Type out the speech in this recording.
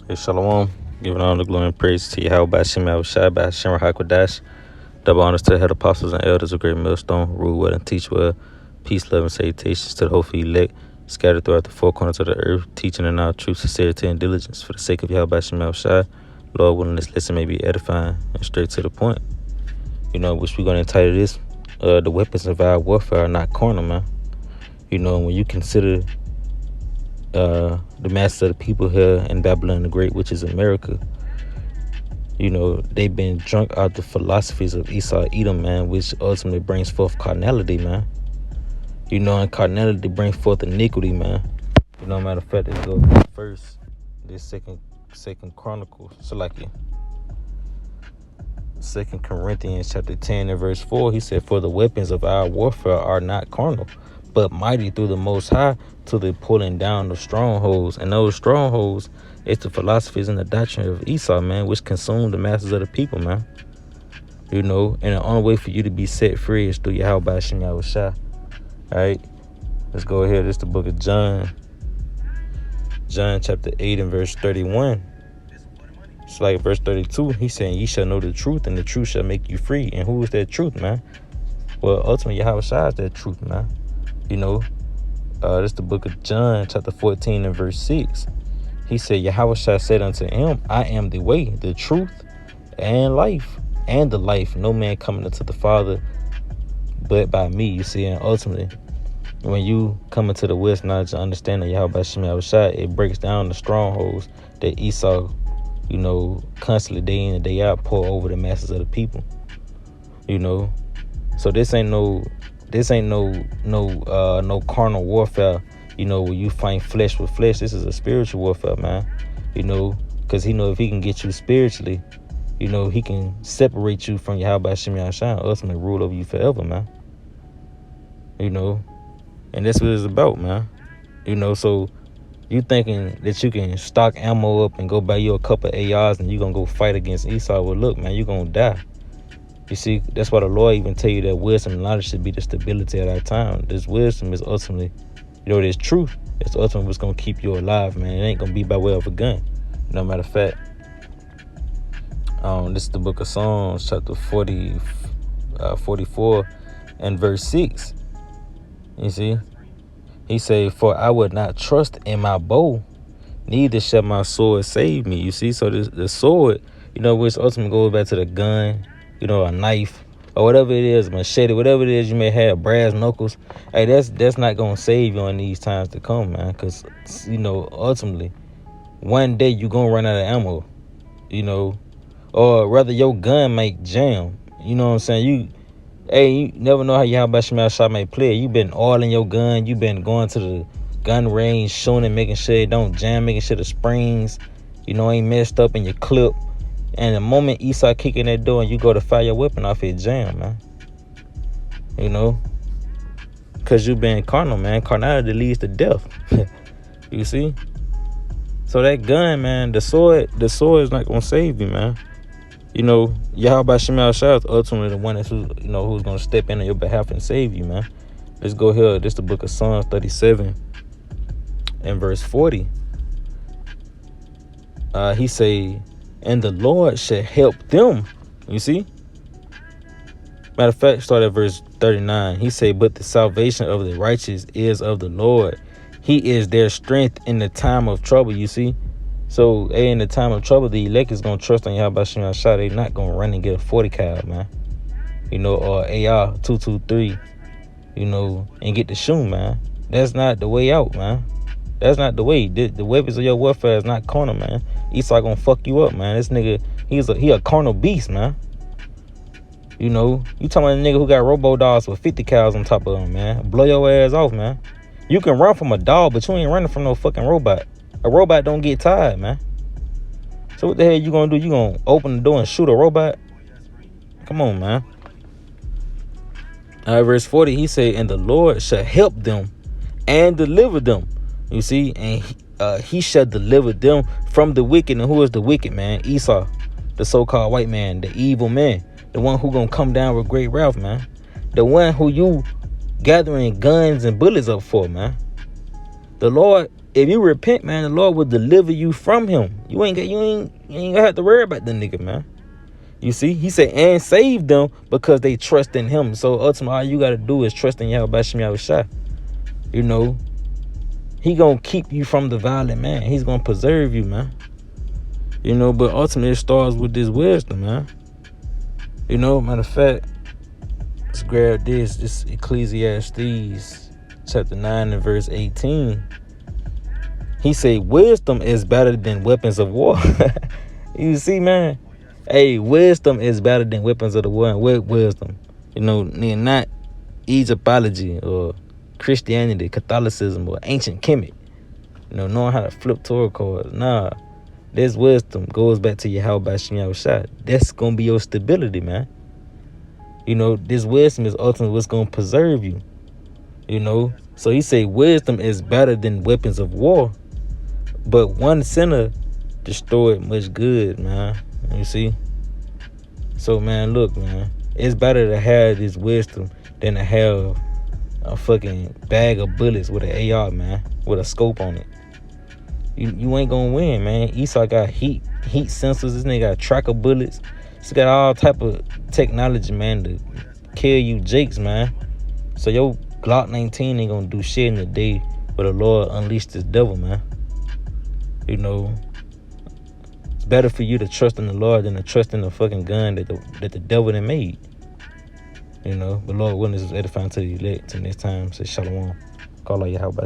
Hey, Shalom. Giving all the glory and praise to Yahweh by Shem Shai by Shem Hakwadash. Double honors to the head apostles and elders of Great Millstone. Rule well and teach well. Peace, love, and salutations to the hopeful elect scattered throughout the four corners of the earth, teaching in our truth, sincerity, and diligence for the sake of Yahweh by Shem Shai. Lord willing, this lesson may be edifying and straight to the point. Which we're going to entitle this, The Weapons of Our Warfare Are Not Carnal, man. When you consider the master of the people here in Babylon the Great, which is America, they've been drunk out the philosophies of Esau, Edom, man, which ultimately brings forth carnality, man. And carnality brings forth iniquity, man. Matter of fact, let's go first. This second Chronicles, Second Corinthians chapter 10 and verse 4, he said, "For the weapons of our warfare are not carnal, but mighty through the Most High to the pulling down of strongholds." And those strongholds is the philosophies and the doctrine of Esau, man, which consumed the masses of the people, man. And the only way for you to be set free is through Yahweh by Shem Shai. All right, let's go ahead. This is the book of John chapter 8 and verse 31. It's like verse 32. He's saying, "Ye shall know the truth, and the truth shall make you free." And who is that truth, man? Well, ultimately, Yahweh Shai is that truth, man. This is the book of John chapter 14 and verse 6. He said, Yahweh Shai said unto him, "I am the way, the truth, and life, and the life. No man coming unto the Father but by me." You see, and ultimately, when you come into the wisdom, knowledge, and understanding of Yahweh by Shem Shai, it breaks down the strongholds that Esau, constantly day in and day out pour over the masses of the people. So this ain't no carnal warfare, where you fight flesh with flesh. This is a spiritual warfare, man. Because if he can get you spiritually, he can separate you from Yahweh Shem Shai and ultimately rule over you forever, man. And that's what it's about, man. So you thinking that you can stock ammo up and go buy you a couple of ARs and you gonna go fight against Esau? Well, look, man, you gonna die. You see, that's why the Lord even tell you that wisdom and knowledge should be the stability at our time. This wisdom is ultimately, this truth. It's ultimately what's going to keep you alive, man. It ain't going to be by way of a gun. Matter of fact, this is the book of Psalms, chapter 44 and verse 6. You see, he said, "For I would not trust in my bow, neither shall my sword save me." You see, so the sword, which ultimately goes back to the gun, a knife or whatever it is, machete, whatever it is you may have, brass knuckles. Hey, that's not gonna save you in these times to come, man. Because ultimately, one day you gonna run out of ammo, or rather your gun might jam. You know what I'm saying? You never know how Yahweh Shem Shai may play. You been oiling your gun. You been going to the gun range, shooting it, making sure it don't jam, making sure the springs, ain't messed up in your clip. And the moment Esau kick in that door and you go to fire your weapon off, it jam, man. Because you been carnal, man. Carnality leads to death. You see? So that gun, man, the sword is not going to save you, man. Yahweh Shem Shai is ultimately the one that's who's going to step in on your behalf and save you, man. Let's go here. This is the book of Psalms 37 and verse 40. He say, "And the Lord shall help them." You see? Matter of fact, start at verse 39. He say, "But the salvation of the righteous is of the Lord. He is their strength in the time of trouble." You see? So, in the time of trouble, the elect is going to trust on Yahweh Shem Shai. They're not going to run and get a 40 cal, man. Or AR 223, and get the shoe, man. That's not the way out, man. That's not the way. The weapons of your warfare is not carnal, man. Esau gonna fuck you up, man. This nigga, he a carnal beast, man. You talking about a nigga who got robo dogs with 50 cows on top of him, man. Blow your ass off, man. You can run from a dog, but you ain't running from no fucking robot. A robot don't get tired, man. So what the hell you gonna do? You gonna open the door and shoot a robot? Come on, man. Verse 40, he said, "And the Lord shall help them and deliver them." You see, and he shall deliver them from the wicked. And who is the wicked, man? Esau, the so-called white man, the evil man, the one who gonna come down with great wrath, man. The one who you gathering guns and bullets up for, man. The Lord if you repent, man, the Lord will deliver you from him. You ain't gonna have to worry about the nigga, man. You see, he said, and save them because they trust in him. So ultimately, all you gotta do is trust in Yahweh Shem Yahushua. You know, he gonna keep you from the violent man. He's gonna preserve you, man. You know, but ultimately it starts with this wisdom, man. You know, matter of fact, let's grab this Ecclesiastes chapter 9 and verse 18. He say, wisdom is better than weapons of war. You see, man? Hey, wisdom is better than weapons of the war. And what wisdom? You know, not Egyptology or Christianity, Catholicism, or ancient Kemet. You know, knowing how to flip Torah cards. Nah. This wisdom goes back to Yahweh Shem Yahushua. That's going to be your stability, man. You know, this wisdom is ultimately what's going to preserve you. You know? So he say wisdom is better than weapons of war. But one sinner destroyed much good, man. You see? So, man, look, man. It's better to have this wisdom than to have a fucking bag of bullets with an AR, man. With a scope on it. You ain't gonna win, man. Esau got heat sensors. This nigga got tracker bullets. He's got all type of technology, man, to kill you jakes, man. So your Glock 19 ain't gonna do shit in the day where the Lord unleashed this devil, man. You know, it's better for you to trust in the Lord than to trust in the fucking gun that the devil done made. You know, but Lord willing, this is edifying to the elect. Till next time, say shalom. Call out Yahweh.